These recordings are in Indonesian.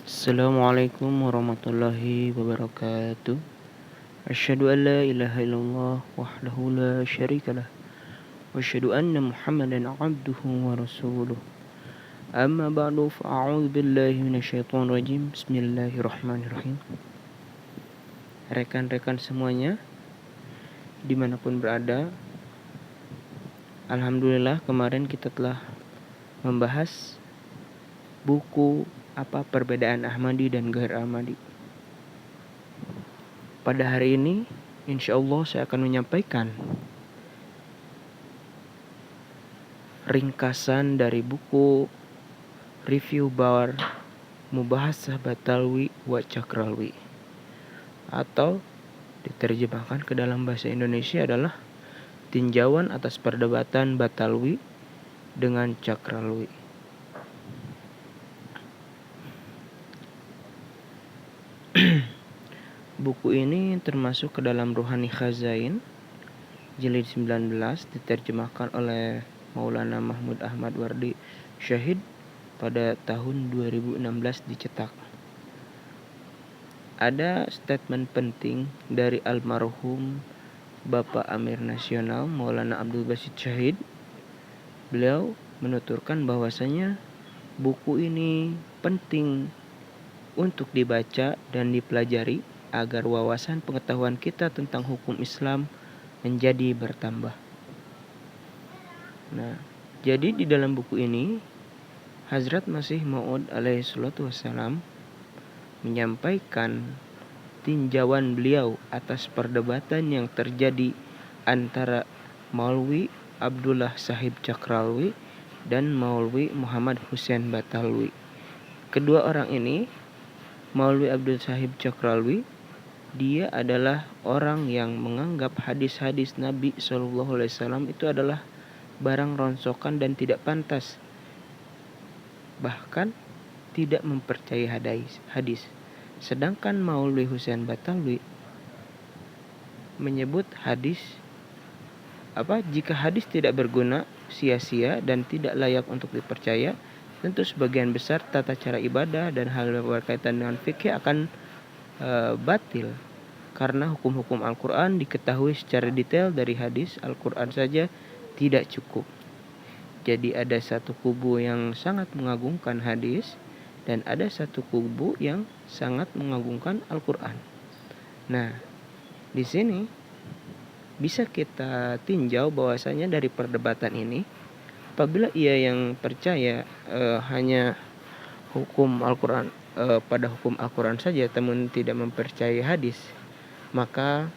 Assalamualaikum warahmatullahi wabarakatuh. Asyhadu an la ilaha illallah wahdahu la syarikalah wa asyhadu anna Muhammadan abduhu wa rasuluh. Amma ba'du fa'a'udzu billahi minasyaitonir rajim. Bismillahirrahmanirrahim. Rekan-rekan semuanya dimanapun berada, alhamdulillah kemarin kita telah membahas buku apa perbedaan Ahmadi dan Ghair Ahmadi. Pada hari ini insyaallah saya akan menyampaikan ringkasan dari buku Review Bar Mubahasah Batalwi wa Cakralwi, atau diterjemahkan ke dalam bahasa Indonesia adalah tinjauan atas perdebatan Batalwi dengan Cakralwi. Buku ini termasuk ke dalam Ruhani Khazain jilid 19, diterjemahkan oleh Maulana Mahmud Ahmad Wardi Syahid pada tahun 2016 dicetak. Ada statement penting dari almarhum Bapak Amir Nasional Maulana Abdul Basit Syahid. Beliau menuturkan bahwasanya buku ini penting untuk dibaca dan dipelajari agar wawasan pengetahuan kita tentang hukum Islam menjadi bertambah. Nah, jadi di dalam buku ini Hazrat Masih Maud alaihi salatu wassalam menyampaikan tinjauan beliau atas perdebatan yang terjadi antara Maulwi Abdullah Sahib Cakralwi dan Maulwi Muhammad Hussein Batalwi. Kedua orang ini, Maulwi Abdul Sahib Cakralwi, dia adalah orang yang menganggap hadis-hadis Nabi SAW itu adalah barang ronsokan dan tidak pantas. Bahkan tidak mempercayai hadis. Sedangkan Maulwi Hussein Batalwi menyebut jika hadis tidak berguna, sia-sia dan tidak layak untuk dipercaya, tentu sebagian besar tata cara ibadah dan hal yang berkaitan dengan fikih akan batil, karena hukum-hukum Al-Quran diketahui secara detail dari hadis. Al-Quran saja tidak cukup. Jadi ada satu kubu yang sangat mengagungkan hadis dan ada satu kubu yang sangat mengagungkan Al-Quran. Nah, di sini bisa kita tinjau bahwasanya dari perdebatan ini, apabila ia yang percaya hanya hukum Al-Quran pada hukum Al-Quran saja, namun tidak mempercayai hadis, maka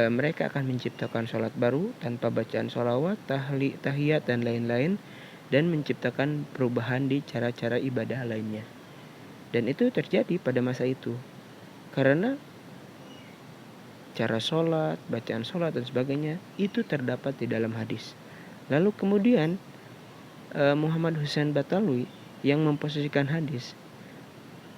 mereka akan menciptakan sholat baru tanpa bacaan sholawat, tahiyat dan lain-lain, dan menciptakan perubahan di cara-cara ibadah lainnya. Dan itu terjadi pada masa itu karena cara sholat, bacaan sholat dan sebagainya itu terdapat di dalam hadis. Lalu kemudian Muhammad Hussein Batalwi yang memposisikan hadis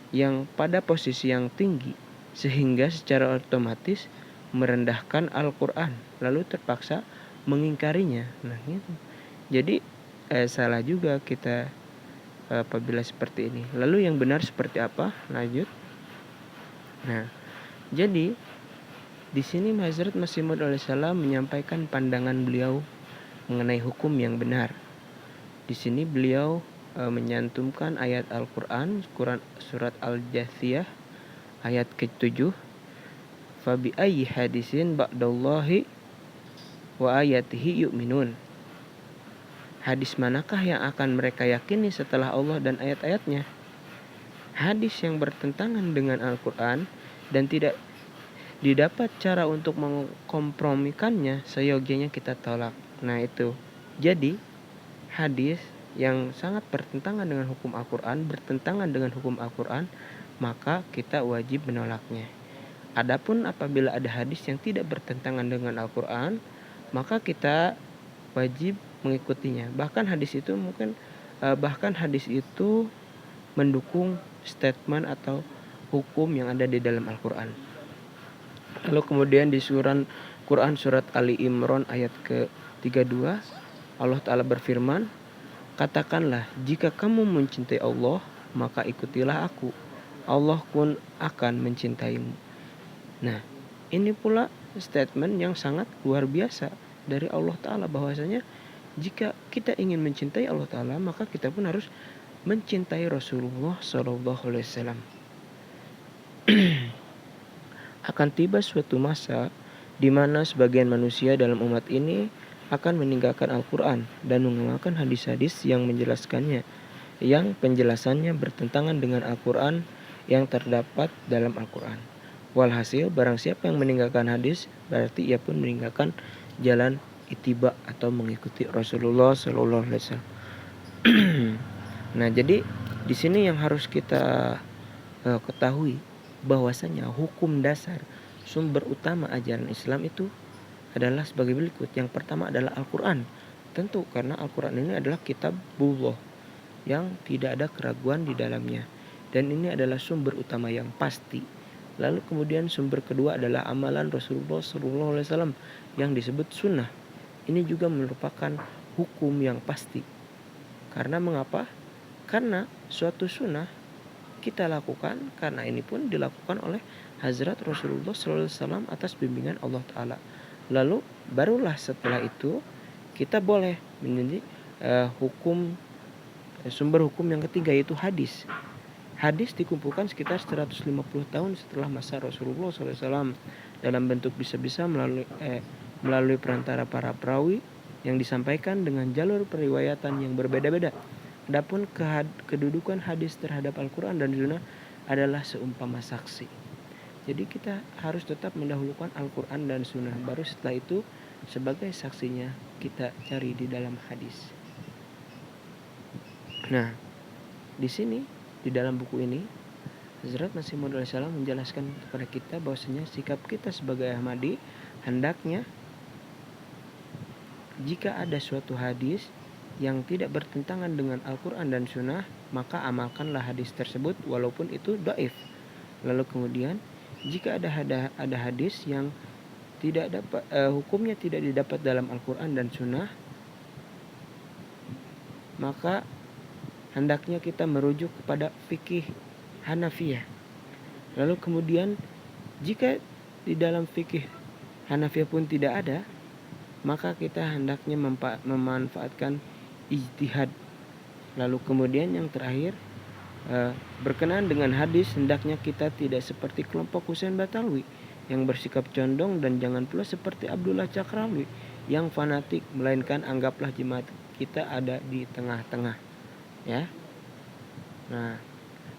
yang pada posisi yang tinggi, sehingga secara otomatis merendahkan Al-Quran, lalu terpaksa mengingkarinya. Nah, gitu. Jadi salah juga kita apabila seperti ini. Lalu yang benar seperti apa? Lanjut. Nah, jadi di sini Hazrat Masih Maud alaihissalam menyampaikan pandangan beliau mengenai hukum yang benar. Di sini beliau menyantumkan ayat Al-Quran, surat Al-Jathiyah ayat ke-7. Fabi ayyi hadisin ba'dallahi wa ayatihi yu'minun. Hadis manakah yang akan mereka yakini setelah Allah dan ayat-ayatnya? Hadis yang bertentangan dengan Al-Quran dan tidak didapat cara untuk mengkompromikannya, seyogianya kita tolak. Nah itu. Jadi hadis yang sangat bertentangan dengan hukum Al-Quran, maka kita wajib menolaknya. Adapun apabila ada hadis yang tidak bertentangan dengan Al-Quran, maka kita wajib mengikutinya. Bahkan hadis itu mendukung statement atau hukum yang ada di dalam Al-Quran. Lalu kemudian di Quran surat Ali Imran ayat ke-32, Allah Ta'ala berfirman, katakanlah, jika kamu mencintai Allah, maka ikutilah aku. Allah pun akan mencintaimu. Nah, ini pula statement yang sangat luar biasa dari Allah Ta'ala, bahwasanya jika kita ingin mencintai Allah Ta'ala, maka kita pun harus mencintai Rasulullah SAW. Akan tiba suatu masa di mana sebagian manusia dalam umat ini akan meninggalkan Al-Quran dan mengamalkan hadis-hadis yang menjelaskannya, yang penjelasannya bertentangan dengan Al-Quran yang terdapat dalam Al-Quran. Walhasil, barang siapa yang meninggalkan hadis, berarti ia pun meninggalkan jalan ittiba atau mengikuti Rasulullah SAW. Nah, jadi di sini yang harus kita ketahui, bahwasanya hukum dasar sumber utama ajaran Islam itu adalah sebagai berikut. Yang pertama adalah Al-Quran. Tentu karena Al-Quran ini adalah kitabullah yang tidak ada keraguan di dalamnya, dan ini adalah sumber utama yang pasti. Lalu kemudian sumber kedua adalah amalan Rasulullah SAW yang disebut sunnah. Ini juga merupakan hukum yang pasti. Karena mengapa? Karena suatu sunnah kita lakukan karena ini pun dilakukan oleh Hazrat Rasulullah SAW atas bimbingan Allah Ta'ala. Lalu barulah setelah itu kita boleh menjadi sumber hukum yang ketiga, yaitu hadis. Hadis dikumpulkan sekitar 150 tahun setelah masa Rasulullah SAW dalam bentuk bisa-bisa melalui perantara para perawi yang disampaikan dengan jalur periwayatan yang berbeda-beda. Adapun kedudukan hadis terhadap Al-Quran dan Sunnah adalah seumpama saksi. Jadi kita harus tetap mendahulukan Al-Quran dan Sunnah, baru setelah itu sebagai saksinya kita cari di dalam hadis. Nah, di sini di dalam buku ini Hazrat Masih Maud alaihissalam menjelaskan kepada kita bahwasanya sikap kita sebagai Ahmadi hendaknya jika ada suatu hadis yang tidak bertentangan dengan Al-Quran dan Sunnah, maka amalkanlah hadis tersebut walaupun itu dhaif. Lalu kemudian jika ada hadis yang tidak dapat hukumnya tidak didapat dalam Al-Quran dan Sunnah, maka hendaknya kita merujuk kepada fikih Hanafiyah. Lalu kemudian jika di dalam fikih Hanafiyah pun tidak ada, maka kita hendaknya memanfaatkan ijtihad. Lalu kemudian yang terakhir, berkenaan dengan hadis, hendaknya kita tidak seperti kelompok Husain Batalwi yang bersikap condong, dan jangan pula seperti Abdullah Cakrawi yang fanatik, melainkan anggaplah jemaat kita ada di tengah-tengah, ya. Nah,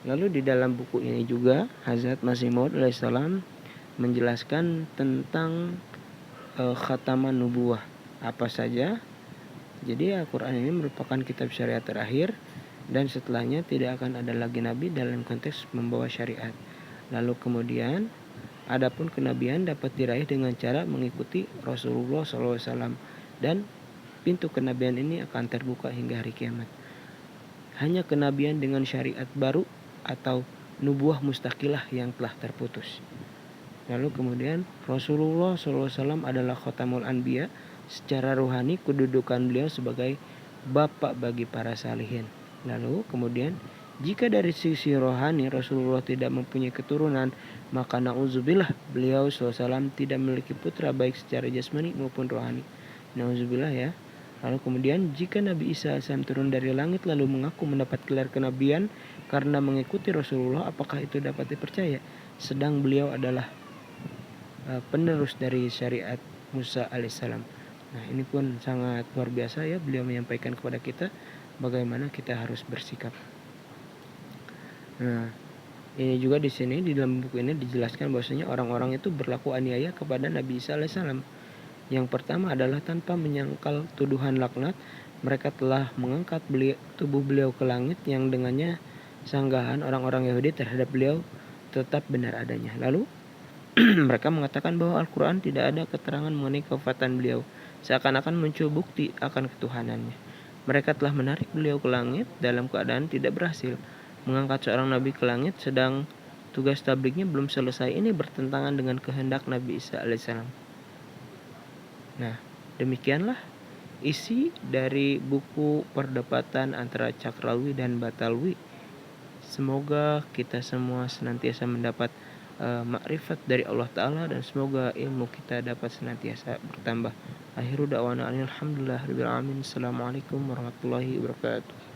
lalu di dalam buku ini juga Hazrat Masih Maud alaihissalam menjelaskan tentang khataman nubuwah apa saja. Jadi Al-Quran ini merupakan kitab syariat terakhir, dan setelahnya tidak akan ada lagi nabi dalam konteks membawa syariat. Lalu kemudian adapun kenabian dapat diraih dengan cara mengikuti Rasulullah SAW, dan pintu kenabian ini akan terbuka hingga hari kiamat. Hanya kenabian dengan syariat baru atau nubuah mustaqilah yang telah terputus. Lalu kemudian Rasulullah SAW adalah Khatamul Anbiya. Secara rohani kedudukan beliau sebagai bapak bagi para salihin. Lalu kemudian jika dari sisi rohani Rasulullah tidak mempunyai keturunan, maka na'udzubillah beliau SAW tidak memiliki putra baik secara jasmani maupun rohani. Na'udzubillah, ya. Lalu kemudian jika Nabi Isa AS turun dari langit lalu mengaku mendapat gelar kenabian karena mengikuti Rasulullah, apakah itu dapat dipercaya? Sedang beliau adalah penerus dari syariat Musa alaihissalam. Nah, ini pun sangat luar biasa, ya, beliau menyampaikan kepada kita bagaimana kita harus bersikap. Nah, ini juga di sini di dalam buku ini dijelaskan bahwasanya orang-orang itu berlaku aniaya kepada Nabi Isa alaihissalam. Yang pertama adalah tanpa menyangkal tuduhan laknat, mereka telah mengangkat tubuh beliau ke langit yang dengannya sanggahan orang-orang Yahudi terhadap beliau tetap benar adanya. Lalu mereka mengatakan bahwa Al-Quran tidak ada keterangan mengenai kewafatan beliau, seakan-akan muncul bukti akan ketuhanannya. Mereka telah menarik beliau ke langit dalam keadaan tidak berhasil. Mengangkat seorang nabi ke langit sedang tugas tablignya belum selesai, ini bertentangan dengan kehendak Nabi Isa alaihissalam. Nah, demikianlah isi dari buku perdebatan antara Cakrawi dan Batalwi. Semoga kita semua senantiasa mendapat makrifat dari Allah Ta'ala, dan semoga ilmu kita dapat senantiasa bertambah. Akhiru da'wana alhamdulillah rabbil alamin. Assalamualaikum warahmatullahi wabarakatuh.